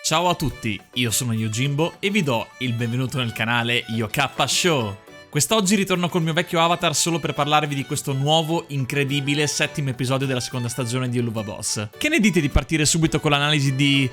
Ciao a tutti, io sono Yojimbo e vi do il benvenuto nel canale Yo-Kappa Show. Quest'oggi ritorno col mio vecchio avatar solo per parlarvi di questo nuovo, incredibile settimo episodio della seconda stagione di Helluva Boss. Che ne dite di partire subito con l'analisi di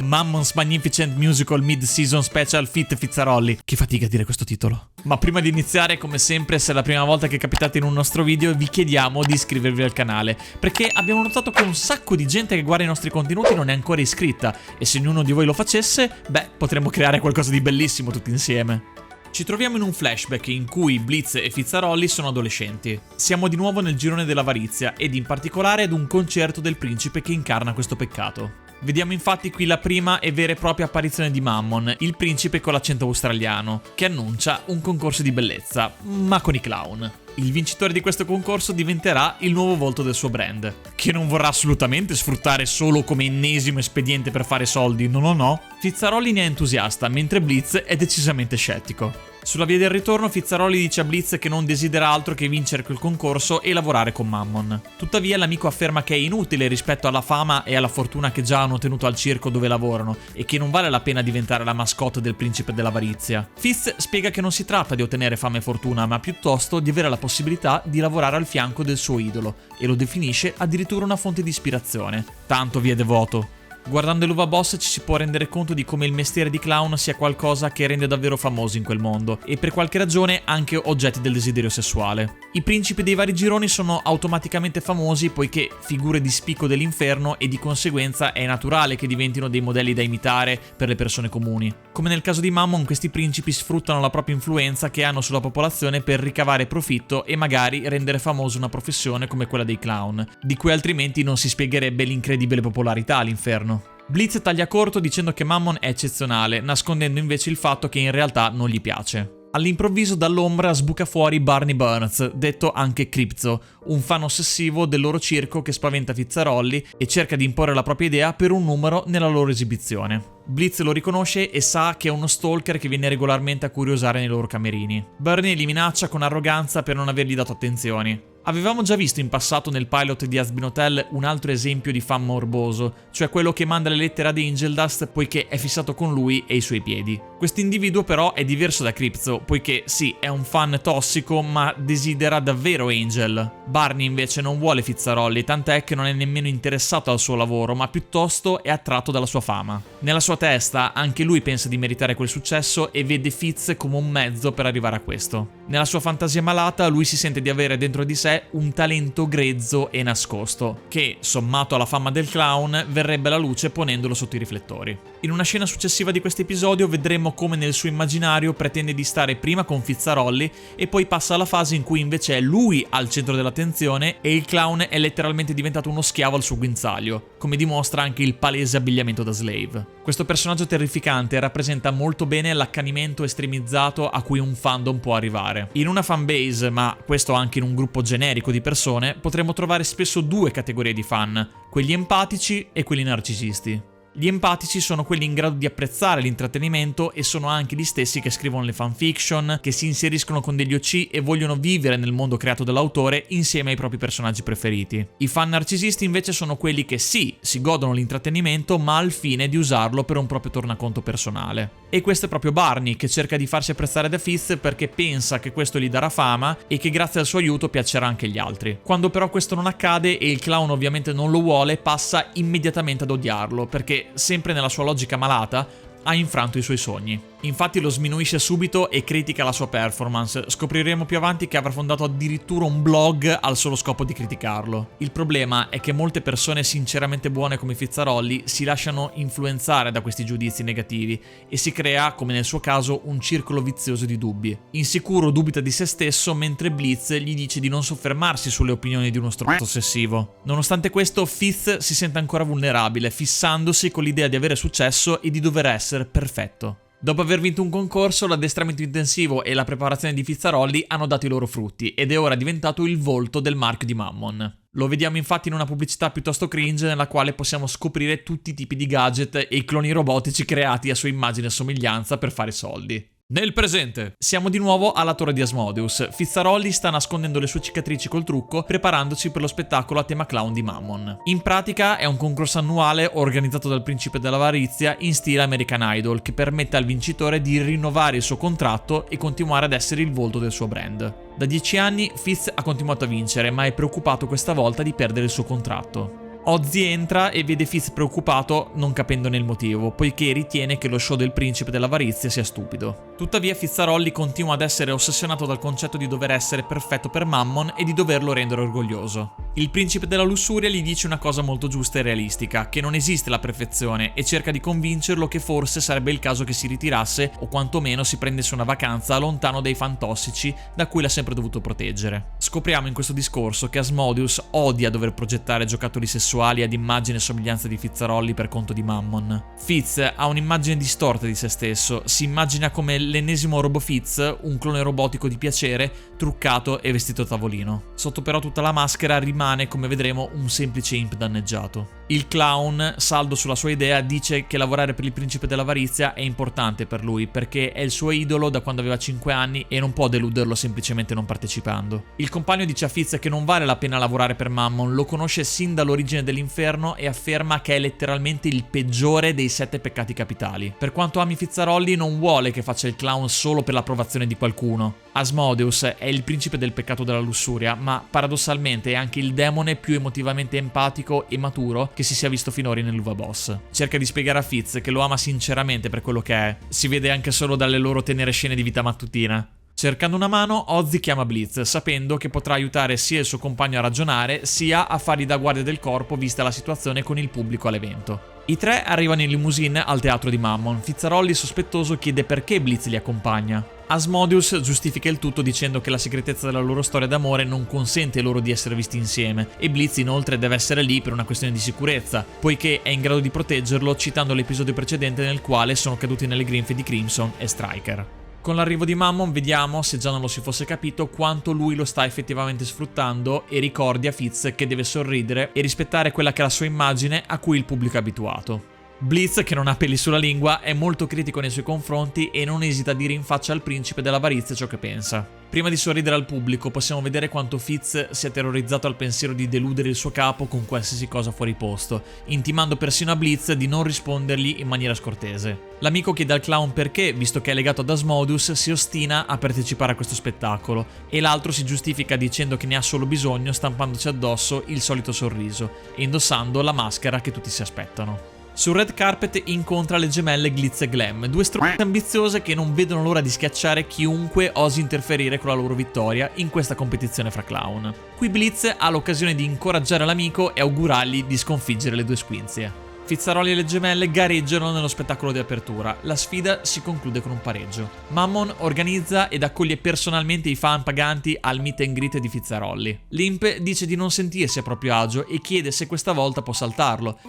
Mammon's Magnificent Musical Mid-Season Special Fit Fizzarolli? Che fatica a dire questo titolo. Ma prima di iniziare, come sempre, se è la prima volta che capitate in un nostro video, vi chiediamo di iscrivervi al canale, perché abbiamo notato che un sacco di gente che guarda i nostri contenuti non è ancora iscritta, e se ognuno di voi lo facesse, potremmo creare qualcosa di bellissimo tutti insieme. Ci troviamo in un flashback in cui Blitz e Fizzarolli sono adolescenti. Siamo di nuovo nel girone dell'avarizia ed in particolare ad un concerto del principe che incarna questo peccato. Vediamo infatti qui la prima e vera e propria apparizione di Mammon, il principe con l'accento australiano, che annuncia un concorso di bellezza, ma con i clown. Il vincitore di questo concorso diventerà il nuovo volto del suo brand, che non vorrà assolutamente sfruttare solo come ennesimo espediente per fare soldi, no. Fizzarolli ne è entusiasta, mentre Blitz è decisamente scettico. Sulla via del ritorno Fizzarolli dice a Blitz che non desidera altro che vincere quel concorso e lavorare con Mammon. Tuttavia l'amico afferma che è inutile rispetto alla fama e alla fortuna che già hanno ottenuto al circo dove lavorano e che non vale la pena diventare la mascotte del principe dell'avarizia. Fizz spiega che non si tratta di ottenere fama e fortuna, ma piuttosto di avere la possibilità di lavorare al fianco del suo idolo, e lo definisce addirittura una fonte di ispirazione. Tanto vi è devoto. Guardando Helluva Boss ci si può rendere conto di come il mestiere di clown sia qualcosa che rende davvero famosi in quel mondo, e per qualche ragione anche oggetti del desiderio sessuale. I principi dei vari gironi sono automaticamente famosi poiché figure di spicco dell'inferno, e di conseguenza è naturale che diventino dei modelli da imitare per le persone comuni. Come nel caso di Mammon, questi principi sfruttano la propria influenza che hanno sulla popolazione per ricavare profitto e magari rendere famosa una professione come quella dei clown, di cui altrimenti non si spiegherebbe l'incredibile popolarità all'inferno. Blitz taglia corto dicendo che Mammon è eccezionale, nascondendo invece il fatto che in realtà non gli piace. All'improvviso dall'ombra sbuca fuori Barney Burns, detto anche Crypto, un fan ossessivo del loro circo che spaventa Fizzarolli e cerca di imporre la propria idea per un numero nella loro esibizione. Blitz lo riconosce e sa che è uno stalker che viene regolarmente a curiosare nei loro camerini. Barney li minaccia con arroganza per non avergli dato attenzioni. Avevamo già visto in passato nel pilot di Hazbin Hotel un altro esempio di fan morboso, cioè quello che manda le lettere ad Angel Dust poiché è fissato con lui e i suoi piedi. Quest'individuo però è diverso da Crypto, poiché sì, è un fan tossico ma desidera davvero Angel. Barney invece non vuole Fizzarolli, tant'è che non è nemmeno interessato al suo lavoro, ma piuttosto è attratto dalla sua fama. Nella sua testa anche lui pensa di meritare quel successo e vede Fizz come un mezzo per arrivare a questo. Nella sua fantasia malata lui si sente di avere dentro di sé un talento grezzo e nascosto, che, sommato alla fama del clown, verrebbe alla luce ponendolo sotto i riflettori. In una scena successiva di questo episodio vedremo come nel suo immaginario pretende di stare prima con Fizzarolli e poi passa alla fase in cui invece è lui al centro dell'attenzione e il clown è letteralmente diventato uno schiavo al suo guinzaglio, come dimostra anche il palese abbigliamento da slave. Questo personaggio terrificante rappresenta molto bene l'accanimento estremizzato a cui un fandom può arrivare. In una fanbase, ma questo anche in un gruppo generico di persone, potremo trovare spesso due categorie di fan, quelli empatici e quelli narcisisti. Gli empatici sono quelli in grado di apprezzare l'intrattenimento e sono anche gli stessi che scrivono le fanfiction, che si inseriscono con degli OC e vogliono vivere nel mondo creato dall'autore insieme ai propri personaggi preferiti. I fan narcisisti invece sono quelli che sì, si godono l'intrattenimento ma al fine di usarlo per un proprio tornaconto personale. E questo è proprio Barney, che cerca di farsi apprezzare da Fizz perché pensa che questo gli darà fama e che grazie al suo aiuto piacerà anche agli altri. Quando però questo non accade e il clown ovviamente non lo vuole, passa immediatamente ad odiarlo perché, sempre nella sua logica malata, ha infranto i suoi sogni. Infatti lo sminuisce subito e critica la sua performance. Scopriremo più avanti che avrà fondato addirittura un blog al solo scopo di criticarlo. Il problema è che molte persone sinceramente buone come Fizzarolli si lasciano influenzare da questi giudizi negativi e si crea, come nel suo caso, un circolo vizioso di dubbi. Insicuro dubita di se stesso mentre Blitz gli dice di non soffermarsi sulle opinioni di uno stronzo ossessivo. Nonostante questo, Fizz si sente ancora vulnerabile, fissandosi con l'idea di avere successo e di dover essere perfetto. Dopo aver vinto un concorso, l'addestramento intensivo e la preparazione di Fizzarolli hanno dato i loro frutti ed è ora diventato il volto del marchio di Mammon. Lo vediamo infatti in una pubblicità piuttosto cringe nella quale possiamo scoprire tutti i tipi di gadget e i cloni robotici creati a sua immagine e somiglianza per fare soldi. Nel presente, siamo di nuovo alla torre di Asmodeus. Fizzarolli sta nascondendo le sue cicatrici col trucco, preparandosi per lo spettacolo a tema clown di Mammon. In pratica è un concorso annuale organizzato dal principe dell'avarizia in stile American Idol, che permette al vincitore di rinnovare il suo contratto e continuare ad essere il volto del suo brand. Da 10 anni Fitz ha continuato a vincere, ma è preoccupato questa volta di perdere il suo contratto. Ozzy entra e vede Fitz preoccupato, non capendone il motivo, poiché ritiene che lo show del principe dell'avarizia sia stupido. Tuttavia Fizzarolli continua ad essere ossessionato dal concetto di dover essere perfetto per Mammon e di doverlo rendere orgoglioso. Il principe della lussuria gli dice una cosa molto giusta e realistica, che non esiste la perfezione, e cerca di convincerlo che forse sarebbe il caso che si ritirasse o quantomeno si prendesse una vacanza lontano dai fan tossici da cui l'ha sempre dovuto proteggere. Scopriamo in questo discorso che Asmodeus odia dover progettare giocattoli sessuali ad immagine e somiglianza di Fizzarolli per conto di Mammon. Fitz ha un'immagine distorta di se stesso, si immagina come l'ennesimo Robo Fitz, un clone robotico di piacere, truccato e vestito a tavolino. Sotto però tutta la maschera rimane, come vedremo, un semplice imp danneggiato. Il clown, saldo sulla sua idea, dice che lavorare per il principe dell'avarizia è importante per lui, perché è il suo idolo da quando aveva 5 anni e non può deluderlo semplicemente non partecipando. Il compagno dice a Fitz che non vale la pena lavorare per Mammon, lo conosce sin dall'origine dell'inferno e afferma che è letteralmente il peggiore dei 7 peccati capitali. Per quanto ami Fizzarolli, non vuole che faccia il clown solo per l'approvazione di qualcuno. Asmodeus è il principe del peccato della lussuria, ma paradossalmente è anche il demone più emotivamente empatico e maturo che si sia visto finora nell'Uva Boss. Cerca di spiegare a Fitz che lo ama sinceramente per quello che è. Si vede anche solo dalle loro tenere scene di vita mattutina. Cercando una mano, Ozzy chiama Blitz, sapendo che potrà aiutare sia il suo compagno a ragionare, sia a fargli da guardia del corpo vista la situazione con il pubblico all'evento. I tre arrivano in limousine al teatro di Mammon. Fizzarolli, sospettoso, chiede perché Blitz li accompagna. Asmodeus giustifica il tutto dicendo che la segretezza della loro storia d'amore non consente loro di essere visti insieme, e Blitz inoltre deve essere lì per una questione di sicurezza, poiché è in grado di proteggerlo, citando l'episodio precedente nel quale sono caduti nelle grinfie di Crimson e Striker. Con l'arrivo di Mammon vediamo, se già non lo si fosse capito, quanto lui lo sta effettivamente sfruttando, e ricordi a Fitz che deve sorridere e rispettare quella che è la sua immagine a cui il pubblico è abituato. Blitz, che non ha peli sulla lingua, è molto critico nei suoi confronti e non esita a dire in faccia al principe dell'avarizia ciò che pensa. Prima di sorridere al pubblico possiamo vedere quanto Fitz sia terrorizzato al pensiero di deludere il suo capo con qualsiasi cosa fuori posto, intimando persino a Blitz di non rispondergli in maniera scortese. L'amico chiede al clown perché, visto che è legato ad Asmodeus, si ostina a partecipare a questo spettacolo, e l'altro si giustifica dicendo che ne ha solo bisogno stampandoci addosso il solito sorriso e indossando la maschera che tutti si aspettano. Sul red carpet incontra le gemelle Glitz e Glam, due stronze ambiziose che non vedono l'ora di schiacciare chiunque osi interferire con la loro vittoria in questa competizione fra clown. Qui Blitz ha l'occasione di incoraggiare l'amico e augurargli di sconfiggere le due squinzie. Fizzarolli e le gemelle gareggiano nello spettacolo di apertura. La sfida si conclude con un pareggio. Mammon organizza ed accoglie personalmente i fan paganti al meet and greet di Fizzarolli. L'imp dice di non sentirsi a proprio agio e chiede se questa volta può saltarlo.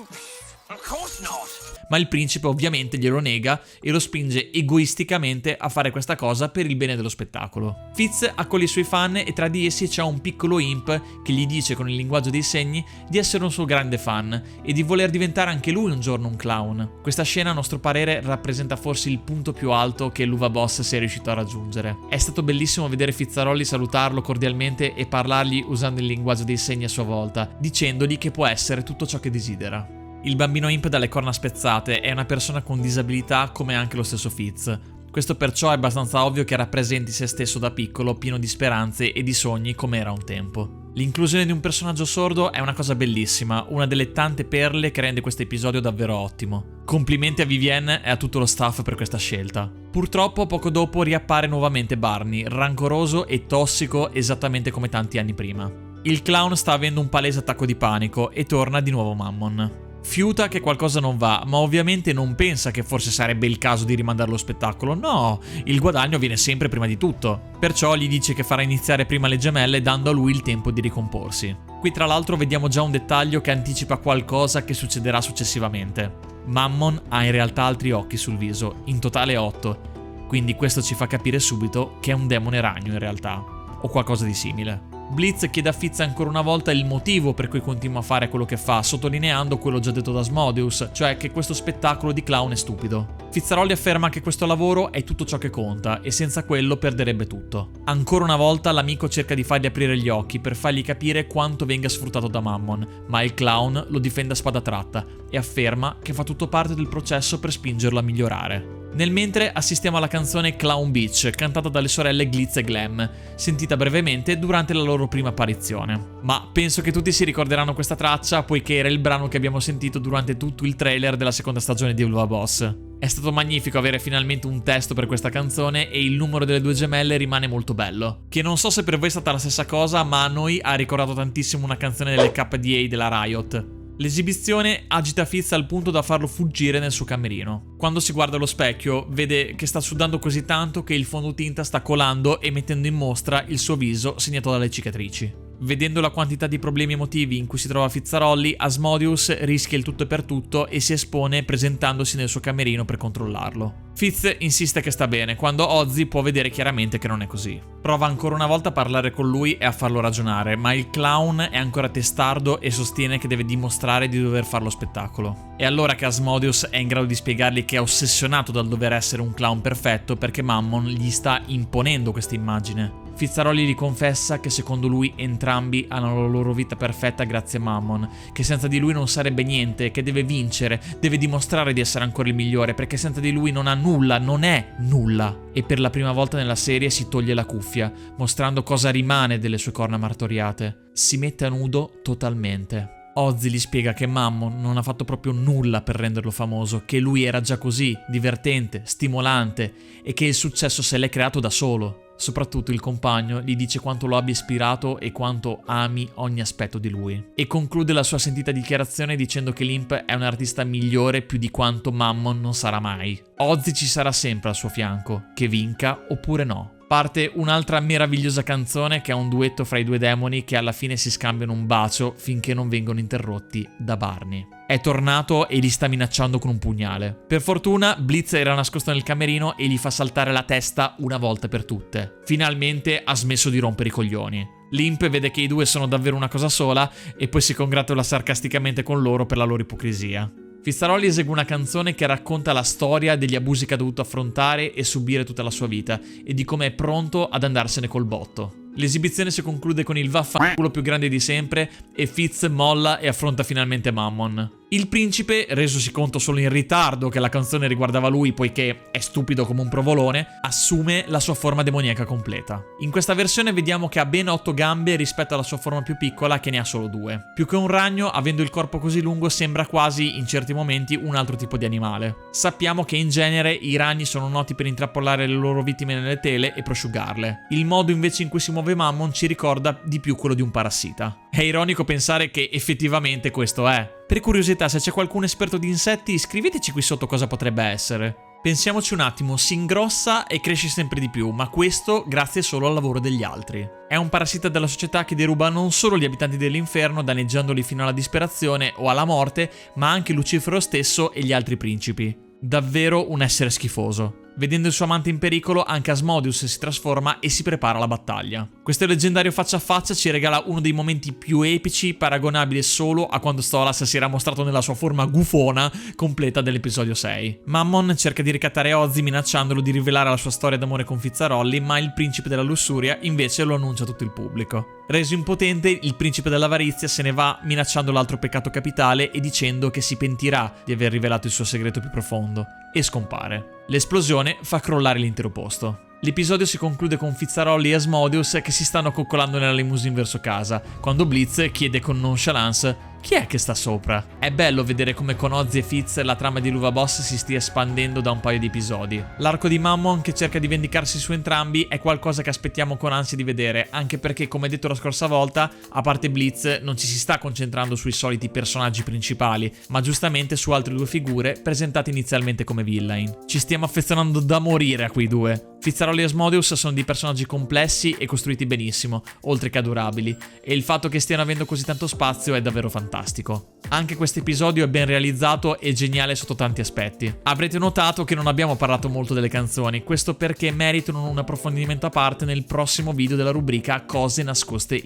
Ma il principe ovviamente glielo nega e lo spinge egoisticamente a fare questa cosa per il bene dello spettacolo. Fitz accoglie i suoi fan e tra di essi c'è un piccolo imp che gli dice con il linguaggio dei segni di essere un suo grande fan e di voler diventare anche lui un giorno un clown. Questa scena a nostro parere rappresenta forse il punto più alto che l'Uva Boss sia riuscito a raggiungere. È stato bellissimo vedere Fizzarolli salutarlo cordialmente e parlargli usando il linguaggio dei segni a sua volta, dicendogli che può essere tutto ciò che desidera. Il bambino imp dalle corna spezzate è una persona con disabilità come anche lo stesso Fitz. Questo perciò è abbastanza ovvio che rappresenti se stesso da piccolo, pieno di speranze e di sogni come era un tempo. L'inclusione di un personaggio sordo è una cosa bellissima, una delle tante perle che rende questo episodio davvero ottimo. Complimenti a Vivienne e a tutto lo staff per questa scelta. Purtroppo poco dopo riappare nuovamente Barney, rancoroso e tossico esattamente come tanti anni prima. Il clown sta avendo un palese attacco di panico e torna di nuovo Mammon. Fiuta che qualcosa non va, ma ovviamente non pensa che forse sarebbe il caso di rimandare lo spettacolo. No, il guadagno viene sempre prima di tutto. Perciò gli dice che farà iniziare prima le gemelle dando a lui il tempo di ricomporsi. Qui tra l'altro vediamo già un dettaglio che anticipa qualcosa che succederà successivamente. Mammon ha in realtà altri occhi sul viso, in totale 8, quindi questo ci fa capire subito che è un demone ragno in realtà, o qualcosa di simile. Blitz chiede a Fitz ancora una volta il motivo per cui continua a fare quello che fa, sottolineando quello già detto da Asmodeus, cioè che questo spettacolo di clown è stupido. Fizzarolli afferma che questo lavoro è tutto ciò che conta e senza quello perderebbe tutto. Ancora una volta l'amico cerca di fargli aprire gli occhi per fargli capire quanto venga sfruttato da Mammon, ma il clown lo difende a spada tratta e afferma che fa tutto parte del processo per spingerlo a migliorare. Nel mentre assistiamo alla canzone Clown Beach, cantata dalle sorelle Glitz e Glam, sentita brevemente durante la loro prima apparizione. Ma penso che tutti si ricorderanno questa traccia, poiché era il brano che abbiamo sentito durante tutto il trailer della seconda stagione di Ulva Boss. È stato magnifico avere finalmente un testo per questa canzone e il numero delle due gemelle rimane molto bello. Che non so se per voi è stata la stessa cosa, ma a noi ha ricordato tantissimo una canzone delle KDA della Riot. L'esibizione agita Fitz al punto da farlo fuggire nel suo camerino. Quando si guarda allo specchio, vede che sta sudando così tanto che il fondotinta sta colando e mettendo in mostra il suo viso segnato dalle cicatrici. Vedendo la quantità di problemi emotivi in cui si trova Fizzarolli, Asmodeus rischia il tutto e per tutto e si espone presentandosi nel suo camerino per controllarlo. Fitz insiste che sta bene, quando Ozzy può vedere chiaramente che non è così. Prova ancora una volta a parlare con lui e a farlo ragionare, ma il clown è ancora testardo e sostiene che deve dimostrare di dover fare lo spettacolo. È allora che Asmodeus è in grado di spiegargli che è ossessionato dal dover essere un clown perfetto perché Mammon gli sta imponendo questa immagine. Fizzarolli gli confessa che secondo lui entrambi hanno la loro vita perfetta grazie a Mammon, che senza di lui non sarebbe niente, che deve vincere, deve dimostrare di essere ancora il migliore perché senza di lui non ha nulla, non è nulla. E per la prima volta nella serie si toglie la cuffia, mostrando cosa rimane delle sue corna martoriate. Si mette a nudo totalmente. Ozzy gli spiega che Mammon non ha fatto proprio nulla per renderlo famoso, che lui era già così, divertente, stimolante e che il successo se l'è creato da solo. Soprattutto il compagno gli dice quanto lo abbia ispirato e quanto ami ogni aspetto di lui. E conclude la sua sentita dichiarazione dicendo che Limp è un artista migliore più di quanto Mammon non sarà mai. Ozzy ci sarà sempre al suo fianco, che vinca oppure no. Parte un'altra meravigliosa canzone che è un duetto fra i due demoni che alla fine si scambiano un bacio finché non vengono interrotti da Barney. È tornato e li sta minacciando con un pugnale. Per fortuna Blitz era nascosto nel camerino e gli fa saltare la testa una volta per tutte. Finalmente ha smesso di rompere i coglioni. Limp vede che i due sono davvero una cosa sola e poi si congratula sarcasticamente con loro per la loro ipocrisia. Fizzarolli esegue una canzone che racconta la storia degli abusi che ha dovuto affrontare e subire tutta la sua vita e di come è pronto ad andarsene col botto. L'esibizione si conclude con il vaffanculo più grande di sempre e Fitz molla e affronta finalmente Mammon. Il principe, resosi conto solo in ritardo che la canzone riguardava lui poiché è stupido come un provolone, assume la sua forma demoniaca completa. In questa versione vediamo che ha ben 8 gambe rispetto alla sua forma più piccola che ne ha solo 2. Più che un ragno, avendo il corpo così lungo, sembra quasi, in certi momenti, un altro tipo di animale. Sappiamo che in genere i ragni sono noti per intrappolare le loro vittime nelle tele e prosciugarle. Il modo invece in cui si muove Mammon ci ricorda di più quello di un parassita. È ironico pensare che effettivamente questo è. Per curiosità, se c'è qualcun esperto di insetti, scriveteci qui sotto cosa potrebbe essere. Pensiamoci un attimo, si ingrossa e cresce sempre di più, ma questo grazie solo al lavoro degli altri. È un parassita della società che deruba non solo gli abitanti dell'inferno, danneggiandoli fino alla disperazione o alla morte, ma anche Lucifero stesso e gli altri principi. Davvero un essere schifoso. Vedendo il suo amante in pericolo, anche Asmodeus si trasforma e si prepara alla battaglia. Questo leggendario faccia a faccia ci regala uno dei momenti più epici, paragonabile solo a quando Stolas si era mostrato nella sua forma gufona completa dell'episodio 6. Mammon cerca di ricattare Ozzy minacciandolo di rivelare la sua storia d'amore con Fizzarolli, ma il principe della lussuria invece lo annuncia a tutto il pubblico. Reso impotente, il principe dell'avarizia se ne va minacciando l'altro peccato capitale e dicendo che si pentirà di aver rivelato il suo segreto più profondo, e scompare. L'esplosione fa crollare l'intero posto. L'episodio si conclude con Fizzarolli e Asmodeus che si stanno coccolando nella limousine verso casa, quando Blitz chiede con nonchalance chi è che sta sopra. È bello vedere come con Ozzy e Fitz la trama di Luva Boss si stia espandendo da un paio di episodi. L'arco di Mammon che cerca di vendicarsi su entrambi è qualcosa che aspettiamo con ansia di vedere, anche perché, come detto la scorsa volta, a parte Blitz non ci si sta concentrando sui soliti personaggi principali, ma giustamente su altre due figure presentate inizialmente come villain. Ci stiamo affezionando da morire a quei due. Fizzarolli e Asmodeus sono dei personaggi complessi e costruiti benissimo, oltre che adorabili, e il fatto che stiano avendo così tanto spazio è davvero fantastico. fantastico. Anche questo episodio è ben realizzato e geniale sotto tanti aspetti. Avrete notato che non abbiamo parlato molto delle canzoni, questo perché meritano un approfondimento a parte nel prossimo video della rubrica Cose nascoste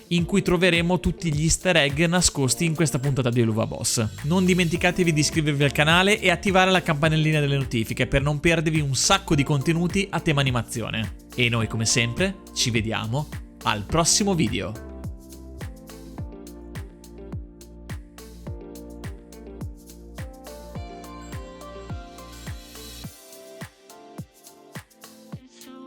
in cui troveremo tutti gli easter egg nascosti in questa puntata di Eluva Boss. Non dimenticatevi di iscrivervi al canale e attivare la campanellina delle notifiche per non perdervi un sacco di contenuti a tema animazione. E noi come sempre ci vediamo al prossimo video.